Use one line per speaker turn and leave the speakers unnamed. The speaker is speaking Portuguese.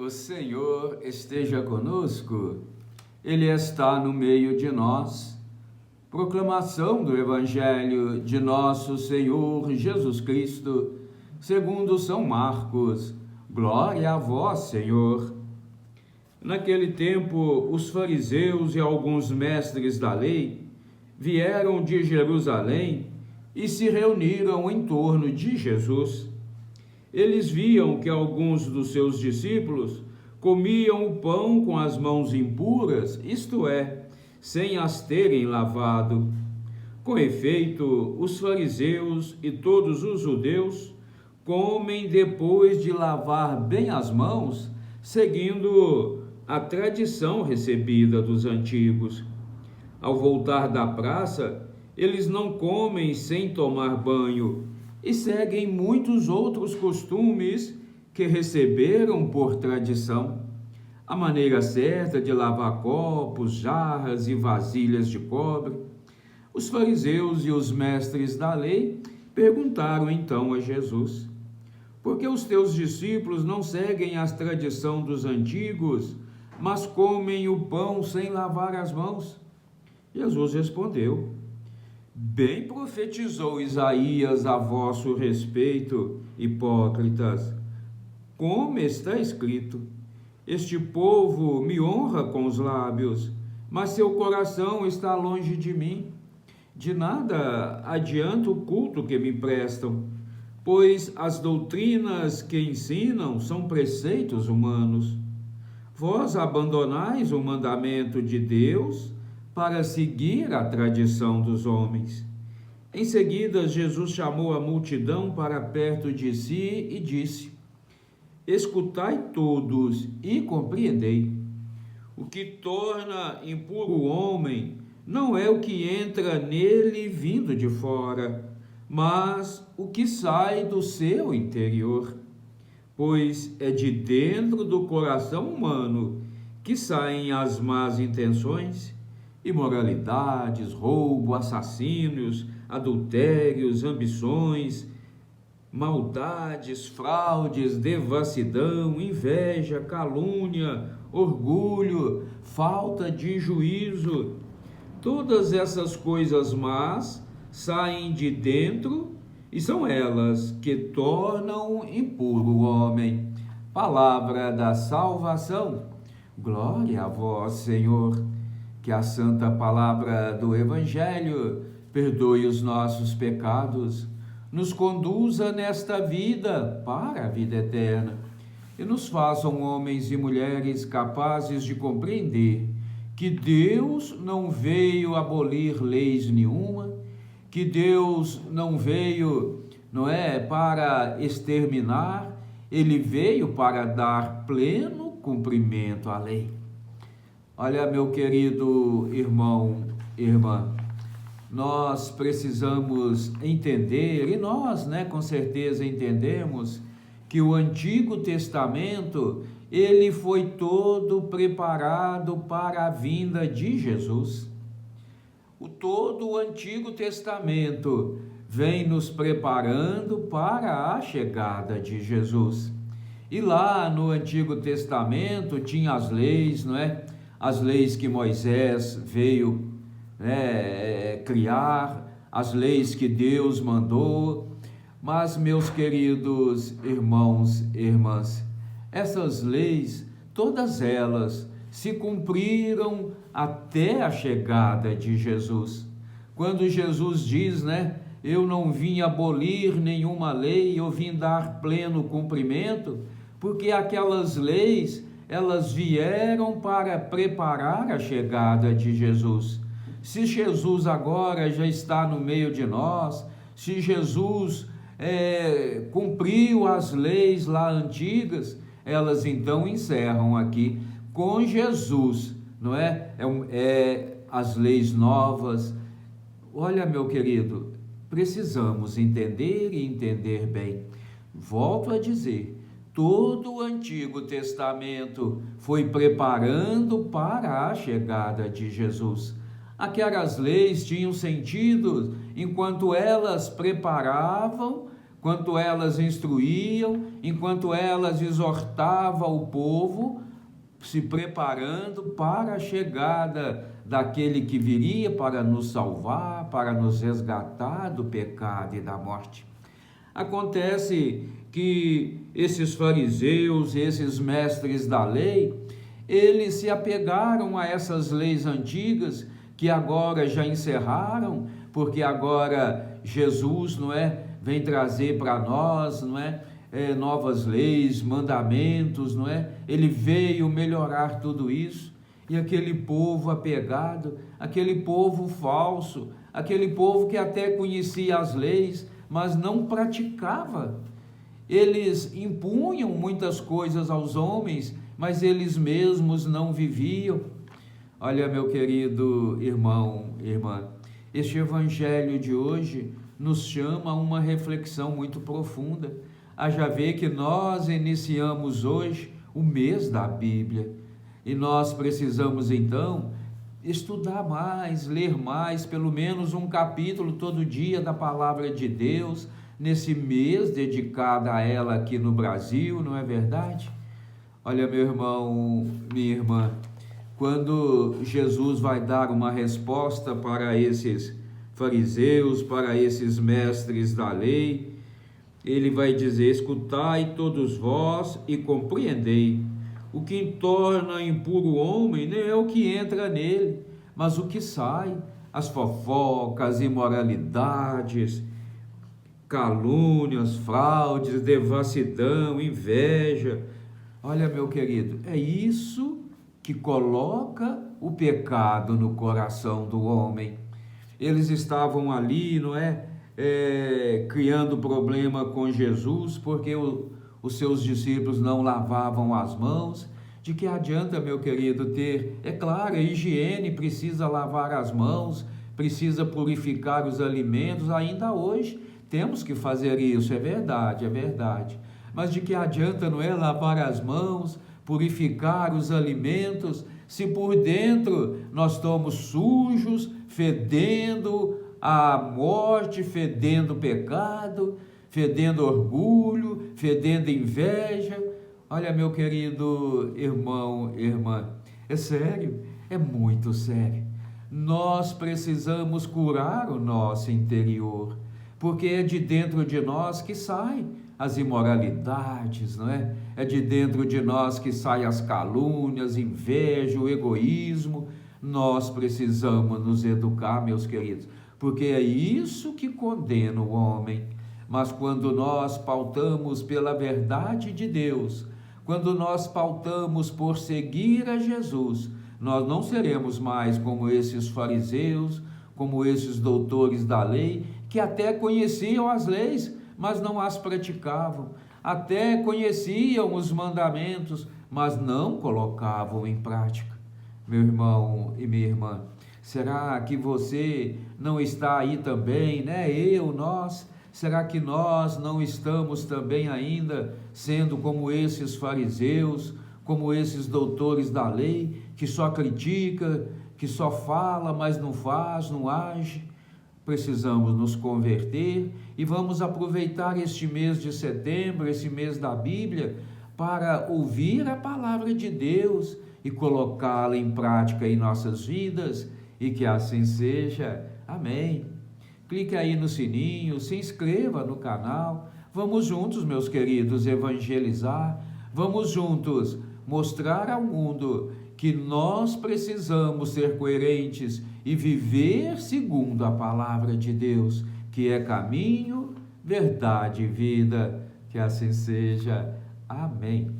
O Senhor esteja conosco, Ele está no meio de nós. Proclamação do Evangelho de nosso Senhor Jesus Cristo, segundo São Marcos. Glória a vós, Senhor. Naquele tempo, os fariseus e alguns mestres da lei vieram de Jerusalém e se reuniram em torno de Jesus. Eles viam que alguns dos seus discípulos comiam o pão com as mãos impuras, isto é, sem as terem lavado. Com efeito, os fariseus e todos os judeus comem depois de lavar bem as mãos, seguindo a tradição recebida dos antigos. Ao voltar da praça, eles não comem sem tomar banho e seguem muitos outros costumes que receberam por tradição. A maneira certa de lavar copos, jarras e vasilhas de cobre. Os fariseus e os mestres da lei perguntaram então a Jesus: por que os teus discípulos não seguem a tradição dos antigos, mas comem o pão sem lavar as mãos? Jesus respondeu: bem profetizou Isaías a vosso respeito, hipócritas. Como está escrito: este povo me honra com os lábios, mas seu coração está longe de mim. De nada adianta o culto que me prestam, pois as doutrinas que ensinam são preceitos humanos. Vós abandonais o mandamento de Deus para seguir a tradição dos homens. Em seguida, Jesus chamou a multidão para perto de si e disse: escutai todos e compreendei. O que torna impuro o homem não é o que entra nele vindo de fora, mas o que sai do seu interior. Pois é de dentro do coração humano que saem as más intenções, imoralidades, roubo, assassínios, adultérios, ambições, maldades, fraudes, devassidão, inveja, calúnia, orgulho, falta de juízo. Todas essas coisas más saem de dentro e são elas que tornam impuro o homem. Palavra da salvação. Glória a vós, Senhor. Que a santa palavra do Evangelho perdoe os nossos pecados, nos conduza nesta vida para a vida eterna e nos façam homens e mulheres capazes de compreender que Deus não veio abolir leis nenhuma, que Deus não veio, para exterminar, Ele veio para dar pleno cumprimento à lei. Olha, meu querido irmão, irmã, nós precisamos entender, e nós, com certeza entendemos, que o Antigo Testamento, ele foi todo preparado para a vinda de Jesus. Todo o Antigo Testamento vem nos preparando para a chegada de Jesus. E lá no Antigo Testamento tinha as leis, as leis que Moisés veio criar, as leis que Deus mandou. Mas, meus queridos irmãos e irmãs, essas leis, todas elas se cumpriram até a chegada de Jesus. Quando Jesus diz, eu não vim abolir nenhuma lei, eu vim dar pleno cumprimento, porque aquelas leis, elas vieram para preparar a chegada de Jesus. Se Jesus agora já está no meio de nós, se Jesus cumpriu as leis lá antigas, elas então encerram aqui com Jesus, as leis novas. Olha, meu querido, precisamos entender e entender bem. Volto a dizer, todo o Antigo Testamento foi preparando para a chegada de Jesus. Aquelas leis tinham sentido enquanto elas preparavam enquanto elas instruíam, enquanto elas exortavam o povo, se preparando para a chegada daquele que viria para nos salvar, para nos resgatar do pecado e da morte. Acontece que esses fariseus, esses mestres da lei, eles se apegaram a essas leis antigas que agora já encerraram, porque agora Jesus, não é, vem trazer para nós, não é, novas leis, mandamentos, não é? Ele veio melhorar tudo isso. E aquele povo apegado, aquele povo falso, aquele povo que até conhecia as leis, mas não praticava. Eles impunham muitas coisas aos homens, mas eles mesmos não viviam. Olha, meu querido irmão, irmã, este evangelho de hoje nos chama a uma reflexão muito profunda. Haja ver que nós iniciamos hoje o mês da Bíblia e nós precisamos então estudar mais, ler mais, pelo menos um capítulo todo dia da Palavra de Deus, nesse mês dedicado a ela aqui no Brasil, não é verdade? Olha, meu irmão, minha irmã, quando Jesus vai dar uma resposta para esses fariseus, para esses mestres da lei, ele vai dizer: escutai todos vós e compreendei. O que torna impuro o homem não é o que entra nele, mas o que sai, as fofocas, imoralidades, calúnias, fraudes, devassidão, inveja. Olha, meu querido, é isso que coloca o pecado no coração do homem. Eles estavam ali, não é? Criando problema com Jesus, porque os seus discípulos não lavavam as mãos. De que adianta, meu querido, ter, é claro, a higiene, precisa lavar as mãos, precisa purificar os alimentos, ainda hoje temos que fazer isso, é verdade, mas de que adianta, não é, lavar as mãos, purificar os alimentos, se por dentro nós estamos sujos, fedendo a morte, fedendo pecado, fedendo orgulho, fedendo inveja. Olha, meu querido irmão, irmã, é sério, é muito sério. Nós precisamos curar o nosso interior, porque é de dentro de nós que saem as imoralidades, não é? É de dentro de nós que saem as calúnias, inveja, o egoísmo. Nós precisamos nos educar, meus queridos, porque é isso que condena o homem. Mas quando nós pautamos pela verdade de Deus, quando nós pautamos por seguir a Jesus, nós não seremos mais como esses fariseus, como esses doutores da lei, que até conheciam as leis, mas não as praticavam, até conheciam os mandamentos, mas não colocavam em prática. Meu irmão e minha irmã, será que você não está aí também, né? Nós, será que nós não estamos também ainda sendo como esses fariseus, como esses doutores da lei, que só critica, que só fala, mas não faz, não age? Precisamos nos converter e vamos aproveitar este mês de setembro, esse mês da Bíblia, para ouvir a palavra de Deus e colocá-la em prática em nossas vidas, e que assim seja. Amém. Clique aí no sininho, se inscreva no canal. Vamos juntos, meus queridos, evangelizar. Vamos juntos mostrar ao mundo que nós precisamos ser coerentes e viver segundo a palavra de Deus, que é caminho, verdade e vida. Que assim seja. Amém.